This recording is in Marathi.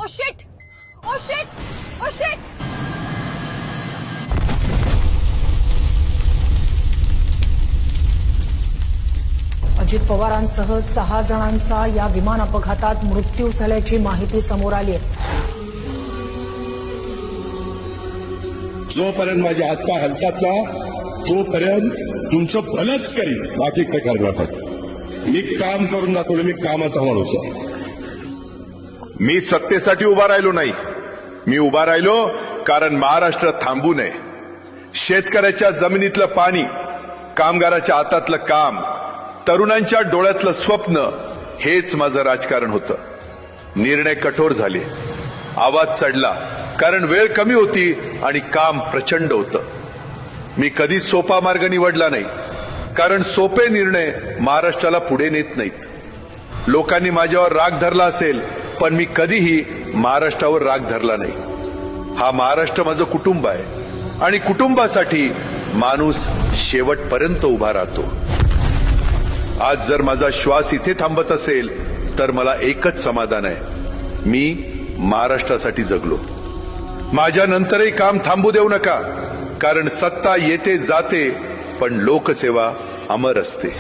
ओ shit oh shit oh shit. Ajit पवारांसह 6 जणांचा या विमान अपघातात मृत्यू झाल्याची माहिती समोर आली आहे. जोपर्यंत माझे हातपाय हलतात ना तोपर्यंत तुमचं भलंच करीन, बाकी काय करणार नाही. मी काम करून दाखवलं, मी कामाचा माणूस आहे. मी सत्तेसाठी उभा राहिलो नाही, मी उभा राहिलो कारण महाराष्ट्र थांबू नये. शेतकऱ्याच्या जमिनीतलं पाणी, कामगाराच्या हातातलं काम, तरुणांच्या डोळ्यातलं स्वप्न, हेच माझं राजकारण होतं. निर्णय कठोर झाले, आवाज चढला, कारण वेळ कमी होती आणि काम प्रचंड होतं. मी कधी सोपा मार्ग निवडला नाही, कारण सोपे निर्णय महाराष्ट्राला पुढे नेत नाहीत. लोकांनी माझ्यावर राग धरला असेल, पण मी कधीही महाराष्ट्रावर राग धरला नाही. हा महाराष्ट्र माझं कुटुंब आहे आणि कुटुंबासाठी माणूस शेवटपर्यंत उभा राहतो. आज जर माझा श्वास इथे थांबत असेल तर मला एकच समाधान आहे, मी महाराष्ट्रासाठी जगलो. माझ्या नंतरही काम थांबू देऊ नका, कारण सत्ता येते जाते पण लोकसेवा अमर असते.